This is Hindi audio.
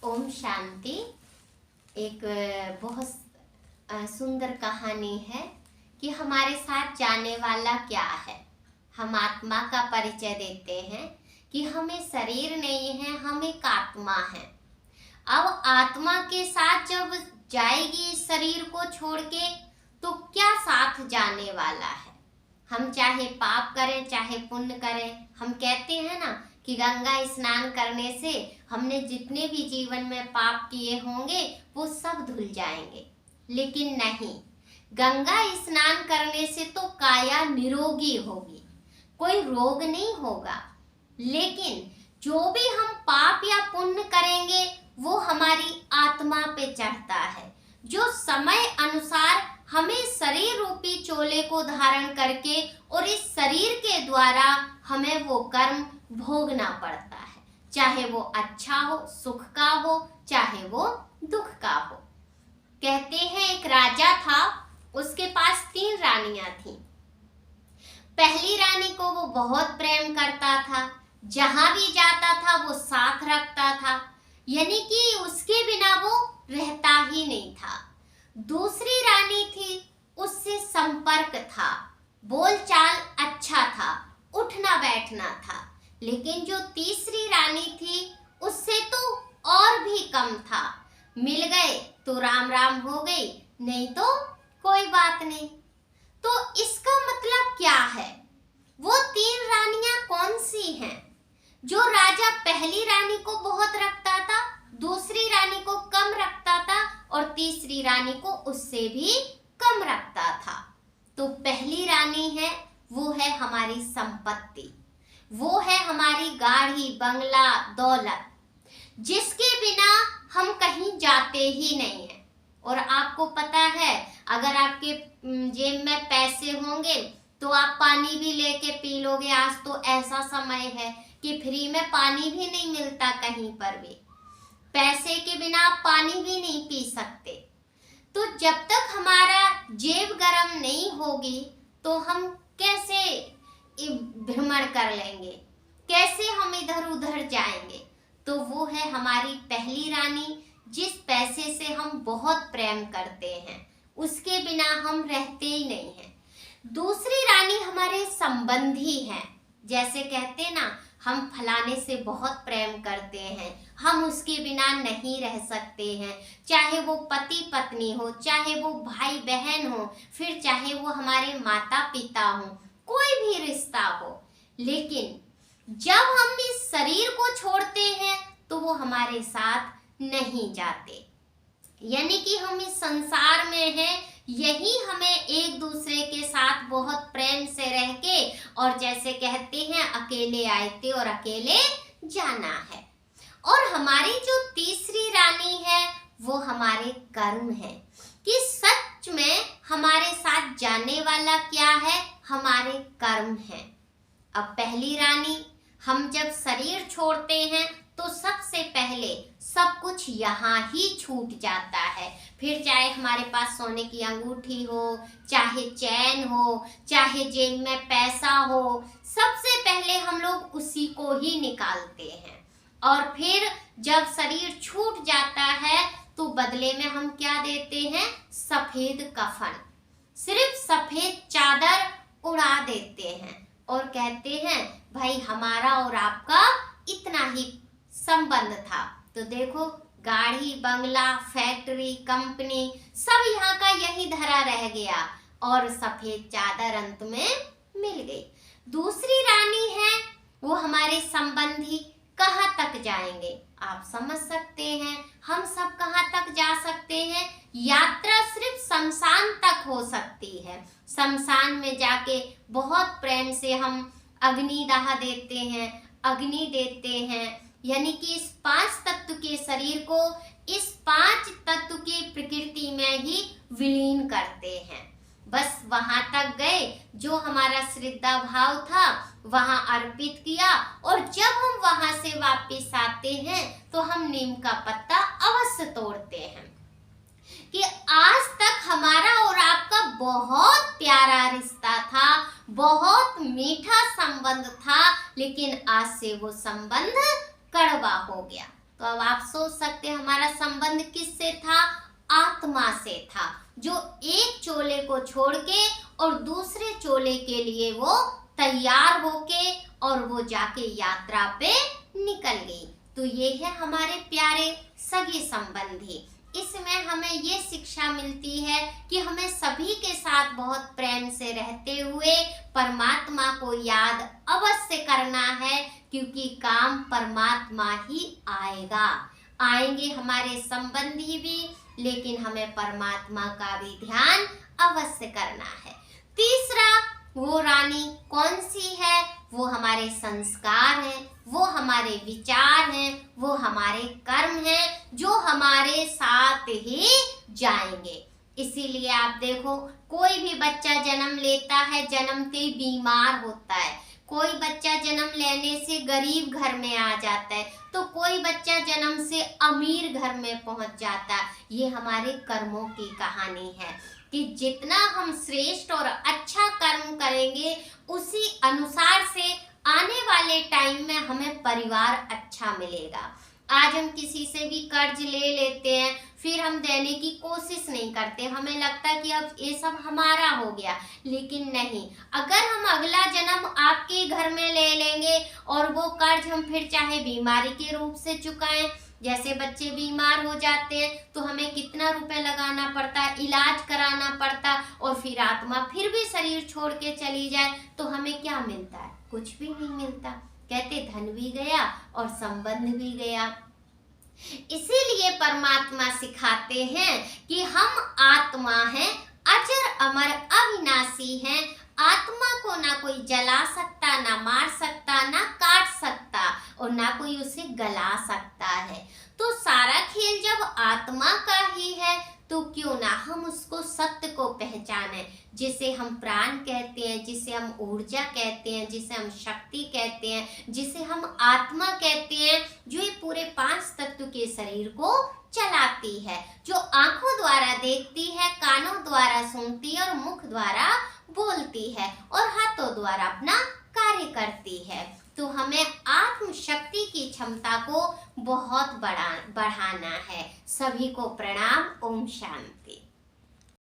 ओम शांति। एक बहुत सुंदर कहानी है कि हमारे साथ जाने वाला क्या है। हम आत्मा का परिचय देते हैं कि हमें शरीर नहीं है, हम एक आत्मा है। अब आत्मा के साथ जब जाएगी शरीर को छोड़ के, तो क्या साथ जाने वाला है। हम चाहे पाप करें चाहे पुण्य करें, हम कहते हैं ना कि गंगा स्नान करने से हमने जितने भी जीवन में पाप किए होंगे वो सब धुल जाएंगे। लेकिन नहीं, गंगा स्नान करने से तो काया निरोगी होगी, कोई रोग नहीं होगा। लेकिन जो भी हम पाप या पुण्य करेंगे वो हमारी आत्मा पे चढ़ता है, जो समय अनुसार हमें शरीर रूपी चोले को धारण करके और इस शरीर के द्वारा हमें वो कर्म भोगना पड़ता है, चाहे वो अच्छा हो, सुख का हो, चाहे वो दुख का हो। कहते हैं एक राजा था, उसके पास 3 रानियां थीं। पहली रानी को वो बहुत प्रेम करता था, जहां भी जाता था वो साथ रखता था, यानी कि उसके बिना वो रहता ही नहीं था। दूसरी रानी थी, उससे संपर्क था, बोलचाल अच्छा था, उठना बैठना था। लेकिन जो तीसरी रानी थी उससे तो और भी कम था, मिल गए तो राम राम हो गई, नहीं तो कोई बात नहीं। तो इसका मतलब क्या है? वो 3 रानियां कौन सी हैं? जो राजा पहली रानी को बहुत रखता था, दूसरी रानी को कम रखता था और तीसरी रानी को उससे भी कम रखता था। तो पहली रानी है, वो है हमारी संपत्ति, वो है हमारी गाड़ी बंगला दौलत, जिसके बिना हम कहीं जाते ही नहीं है। और आपको पता है, अगर आपके जेब में पैसे होंगे तो आप पानी भी लेके पी लोगे। आज तो ऐसा समय है कि फ्री में पानी भी नहीं मिलता, कहीं पर भी पैसे के बिना आप पानी भी नहीं पी सकते। तो जब तक हमारा जेब गरम नहीं होगी तो हम कैसे भ्रमण कर लेंगे, कैसे हम इधर उधर जाएंगे? तो वो है हमारी पहली रानी, जिस पैसे से हम बहुत प्रेम करते हैं, उसके बिना हम रहते ही नहीं हैं। दूसरी रानी हमारे संबंधी हैं, जैसे कहते ना, हम फलाने से बहुत प्रेम करते हैं, हम उसके बिना नहीं रह सकते हैं, चाहे वो पति पत्नी हो, चाहे वो भाई बहन हो, फिर चाहे वो हमारे माता पिता हो, कोई भी रिश्ता हो। लेकिन जब हम इस शरीर को छोड़ते हैं तो वो हमारे साथ नहीं जाते, यानी कि हम इस संसार में हैं, यही हमें एक दूसरे के साथ बहुत प्रेम से रह के, और जैसे कहते हैं अकेले आए थे और अकेले जाना है। और हमारी जो तीसरी रानी है वो हमारे कर्म है, कि सच में हमारे साथ जाने वाला क्या है, हमारे कर्म है। अब पहली रानी, हम जब शरीर छोड़ते हैं तो सबसे पहले सब कुछ यहाँ ही छूट जाता है। फिर चाहे हमारे पास सोने की अंगूठी हो, चाहे चैन हो, चाहे जेब में पैसा हो, सबसे पहले हम लोग उसी को ही निकालते हैं। और फिर जब शरीर छूट जाता है तो बदले में हम क्या देते हैं? सफेद कफन, सिर्फ सफेद चादर उड़ा देते हैं और कहते हैं भाई हमारा और आपका इतना ही संबंध था। तो देखो, गाड़ी बंगला फैक्ट्री कंपनी सब यहाँ का यही धरा रह गया और सफेद चादर अंत में मिल गई। दूसरी रानी है वो हमारे संबंधी, कहाँ तक जाएंगे आप समझ सकते हैं। हम सब कहाँ तक जा सकते हैं? यात्रा सिर्फ शमशान तक हो सकती है। शमशान में जाके बहुत प्रेम से हम अग्निदाह देते हैं, अग्नि देते हैं, यानी कि इस 5 तत्व के शरीर को इस 5 तत्व की प्रकृति में ही विलीन करते हैं। बस वहां तक गए, जो हमारा श्रद्धा भाव था वहां अर्पित किया, और जब हम वहां से वापस आते हैं तो हम नीम का पत्ता अवश्य तोड़ते हैं। कि आज तक हमारा और आपका बहुत प्यारा रिश्ता था, बहुत मीठा संबंध था, लेकिन आज से वो संबंध कड़वा हो गया। तो अब आप सोच सकते हैं हमारा संबंध किससे था? आत्मा से था, जो एक चोले को छोड़ के और दूसरे चोले के लिए वो तैयार होके और वो जाके यात्रा पे निकल गई। तो ये है हमारे प्यारे सगे संबंधी। इसमें हमें ये शिक्षा मिलती है कि हमें सभी के साथ बहुत प्रेम से रहते हुए परमात्मा को याद अवश्य करना है, क्योंकि काम परमात्मा ही आएंगे हमारे संबंधी भी, लेकिन हमें परमात्मा का भी ध्यान अवश्य करना है। तीसरा, वो रानी कौन सी है? वो हमारे संस्कार हैं, वो हमारे विचार हैं, वो हमारे कर्म हैं, जो हमारे साथ ही जाएंगे। इसीलिए आप देखो, कोई भी बच्चा जन्म लेता है, जन्मते ही बीमार होता है। कोई बच्चा जन्म लेने से गरीब घर में आ जाता है, तो कोई बच्चा जन्म से अमीर घर में पहुंच जाता है। ये हमारे कर्मों की कहानी है कि जितना हम श्रेष्ठ और अच्छा कर्म करेंगे, उसी अनुसार से आने वाले टाइम में हमें परिवार अच्छा मिलेगा। आज हम किसी से भी कर्ज ले लेते हैं, फिर हम देने की कोशिश नहीं करते, हमें लगता है कि अब ये सब हमारा हो गया, लेकिन नहीं। अगर हम अगला जन्म आपके घर में ले लेंगे और वो कर्ज हम फिर चाहे बीमारी के रूप से चुकाएं, जैसे बच्चे बीमार हो जाते हैं तो हमें कितना रुपए लगाना पड़ता है, इलाज कराना पड़ता, और फिर आत्मा फिर भी शरीर छोड़ के चली जाए तो हमें क्या मिलता है? कुछ भी नहीं मिलता। कहते धन भी गया और संबंध भी गया। इसीलिए परमात्मा सिखाते हैं कि हम आत्मा हैं, अजर अमर अविनाशी हैं। आत्मा को ना कोई जला सकता, ना मार सकता, ना काट सकता, और ना कोई उसे गला सकता है। तो सारा खेल जब आत्मा का ही है, तो क्यों ना हम उसको सत्य को पहचाने, जिसे हम प्राण कहते हैं, जिसे हम ऊर्जा कहते हैं, जिसे हम शक्ति कहते हैं, जिसे हम आत्मा कहते हैं, जो ये पूरे 5 तत्व के शरीर को चलाती है, जो आंखों द्वारा देखती है, कानों द्वारा सुनती है और मुख द्वारा बोलती है और हाथों द्वारा अपना कार्य करती है। तो हमें आत्म शक्ति की क्षमता को बहुत बढ़ाना है। सभी को प्रणाम। ओम शांति।